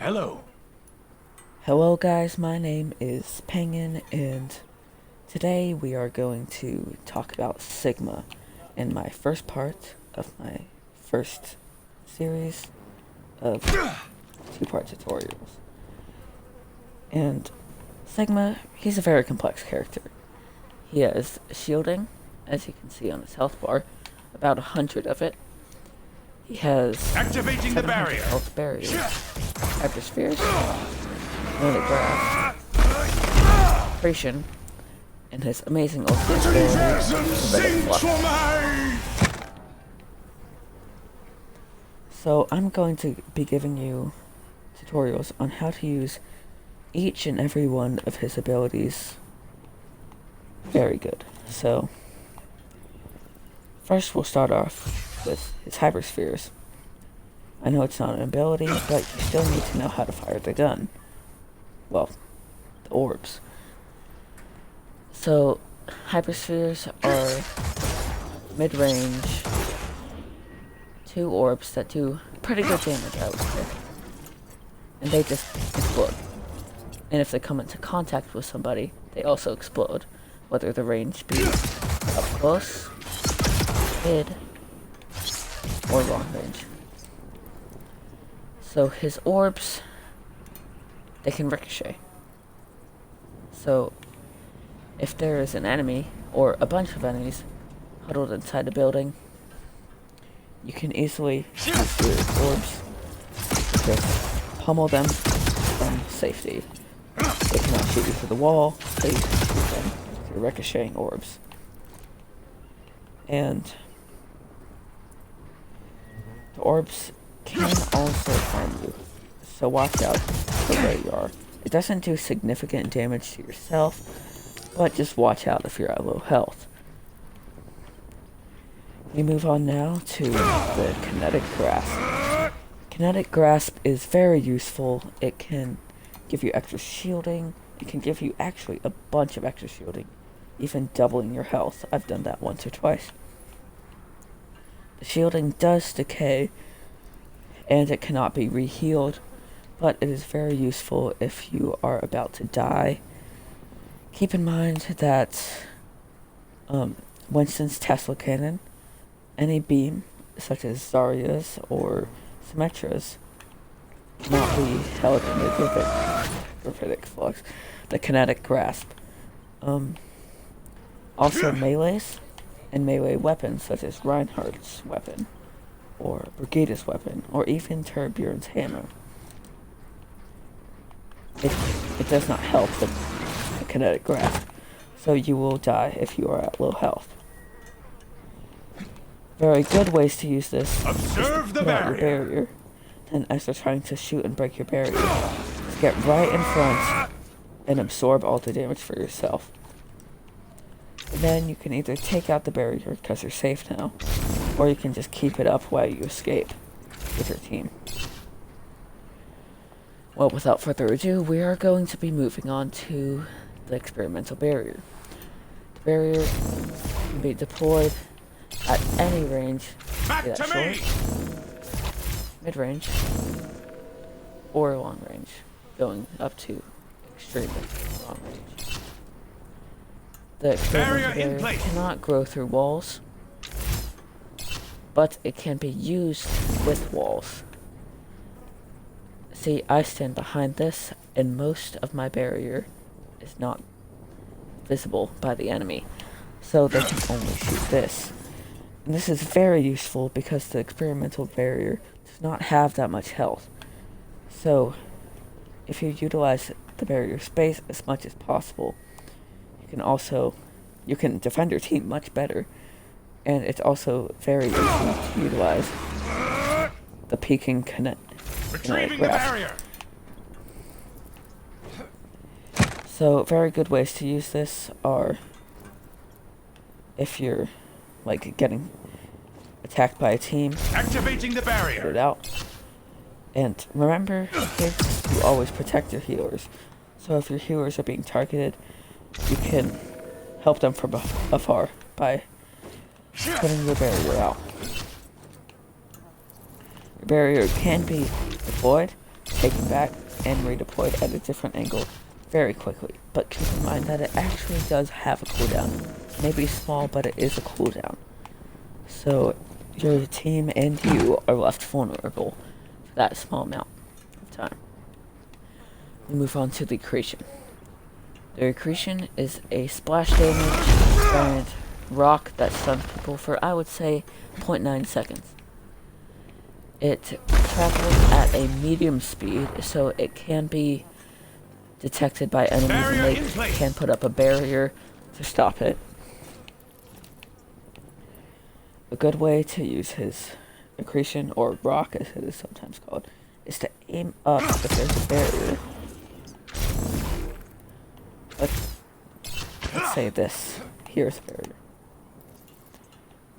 Hello. Hello guys, my name is Penguin, and today we are going to talk about Sigma in my first part of my first series of two-part tutorials. And Sigma, he's a very complex character. He has shielding, as you can see on his health bar, about 100 of it. He has Activating the barrier. Health barriers, hyperspheres, Kinetic Grasp, Creation, and his amazing ultimate ability, flux. So I'm going to be giving you tutorials on how to use each and every one of his abilities very good. So first we'll start off with his hyperspheres. I know it's not an ability, but you still need to know how to fire the gun. Well, the orbs. So, hyperspheres are mid-range 2 orbs that do pretty good damage, I would say. And they just explode. And if they come into contact with somebody, they also explode. Whether the range be up close, mid, or long range. So his orbs, they can ricochet. So if there is an enemy, or a bunch of enemies, huddled inside a building, you can easily use your orbs to just pummel them from safety. They cannot shoot you through the wall, so you can shoot them through ricocheting orbs. And the orbs can also harm you, so watch out for where you are. It doesn't do significant damage to yourself, but just watch out if you're at low health. We move on now to the Kinetic Grasp. Kinetic Grasp is very useful. It can give you extra shielding. It can give you actually a bunch of extra shielding, even doubling your health. I've done that once or twice. The shielding does decay, and it cannot be re-healed, but it is very useful if you are about to die. Keep in mind that Winston's Tesla cannon, any beam, such as Zarya's or Symmetra's, cannot be held in the gravitic flux, the Kinetic Grasp. Also melees and melee weapons, such as Reinhardt's weapon, or Brigida's weapon, or even Torbjorn's hammer. It does not help the Kinetic Grasp, so you will die if you are at low health. Very good ways to use this. Observe the barrier. Your barrier. And as they're trying to shoot and break your barrier, just get right in front and absorb all the damage for yourself. And then you can either take out the barrier because you're safe now, or you can just keep it up while you escape with your team. Well, without further ado, we are going to be moving on to the experimental barrier. The barrier can be deployed at any range, be that short, mid-range, or long range, going up to extremely long range. The experimental barrier cannot grow through walls, but it can be used with walls. See, I stand behind this, and most of my barrier is not visible by the enemy, so they can only shoot this. And this is very useful because the experimental barrier does not have that much health. So, if you utilize the barrier space as much as possible, you can defend your team much better, and it's also very easy to utilize the peaking Kinetic Grasp. So, very good ways to use this are if you're getting attacked by a team, activating the barrier. Put it out. And remember, kids, you always protect your healers. So if your healers are being targeted, you can help them from afar by putting your barrier out. Your barrier can be deployed, taken back and redeployed at a different angle very quickly. But keep in mind that it actually does have a cooldown. Maybe small, but it is a cooldown. So your team and you are left vulnerable for that small amount of time. We move on to the accretion. The accretion is a splash damage and rock that stuns people for, I would say, 0.9 seconds. It travels at a medium speed, so it can be detected by enemies and they can put up a barrier to stop it. A good way to use his accretion, or rock as it is sometimes called, is to aim up if there's a barrier. Let's say this. Here's a barrier.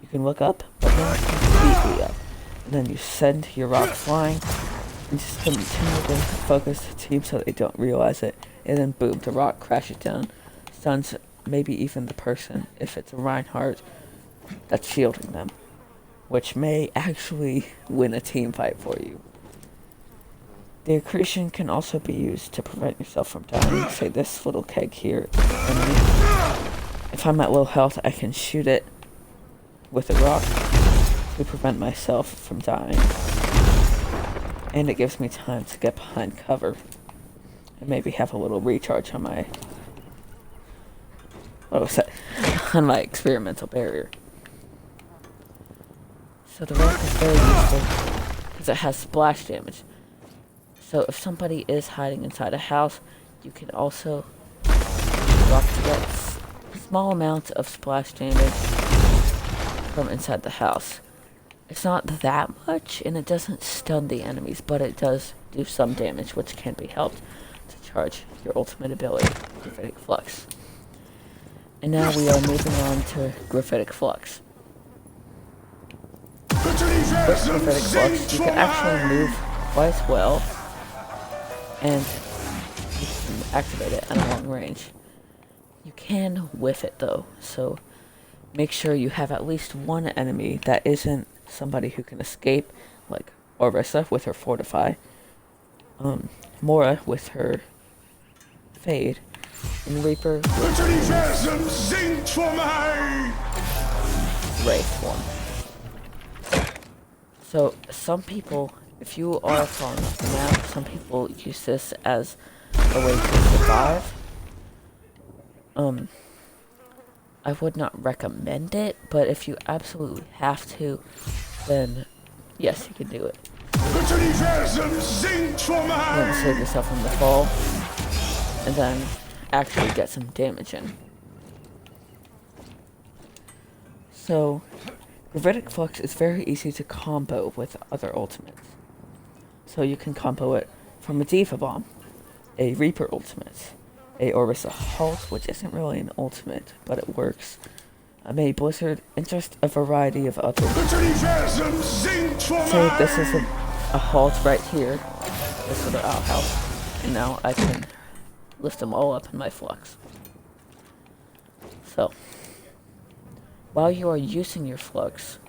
You can look up, but not completely up. And then you send your rock flying, and just continue to focus the team so they don't realize it. And then boom, the rock crashes down, stuns maybe even the person, if it's a Reinhardt, that's shielding them. Which may actually win a team fight for you. The accretion can also be used to prevent yourself from dying. Say this little keg here. If I'm at low health, I can shoot it with a rock to prevent myself from dying. And it gives me time to get behind cover. And maybe have a little recharge on my... what was that? On my experimental barrier. So the rock is very useful because it has splash damage. So if somebody is hiding inside a house, you can also rock to get small amounts of splash damage from inside the house. It's not that much, and it doesn't stun the enemies, but it does do some damage, which can be helped to charge your ultimate ability, Graphitic Flux. And now we are moving on to Graphitic Flux. With Graphitic Flux, you can actually move quite well, and you can activate it at a long range. You can whiff it though, so make sure you have at least one enemy that isn't somebody who can escape, like Orisa with her fortify, Mora with her fade, and Reaper with Wraith one. So some people, if you are far enough the map, some people use this as a way to survive. I would not recommend it, but if you absolutely have to, then yes, you can do it. You want to save yourself from the fall, and then actually get some damage in. So, Retrieval Flux is very easy to combo with other ultimates. So you can combo it from a Diva Bomb, a Reaper ultimate, a Orisa Halt, which isn't really an ultimate, but it works, a May Blizzard, and just a variety of others. So this is a Halt right here, this little outhouse, and now I can lift them all up in my Flux. So, while you are using your Flux,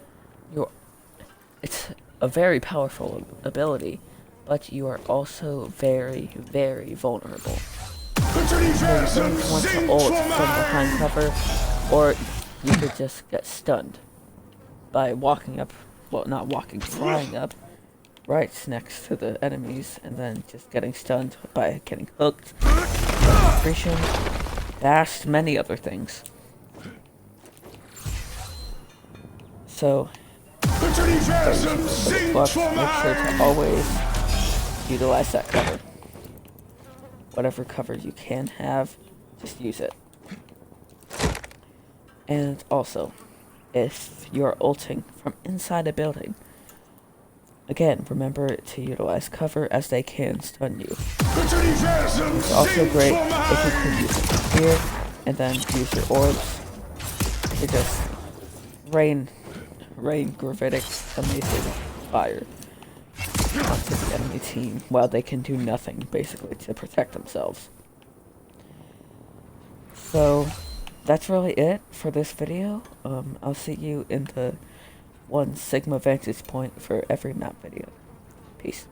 it's a very powerful ability, but you are also very, very vulnerable. So you don't want to ult from behind cover, or you could just get stunned by walking up, well, not walking, flying up right next to the enemies, and then just getting stunned by getting hooked, accretion, dashed, many other things. So, Flux, make sure to always utilize that cover. Whatever cover you can have, just use it. And also, if you're ulting from inside a building, again, remember to utilize cover as they can stun you. It's also great if you can use it here, and then use your orbs to just rain gravitic amazing fire onto the enemy team while they can do nothing basically to protect themselves. So that's really it for this video. I'll see you in the 1 Sigma vantage point for every map video. Peace.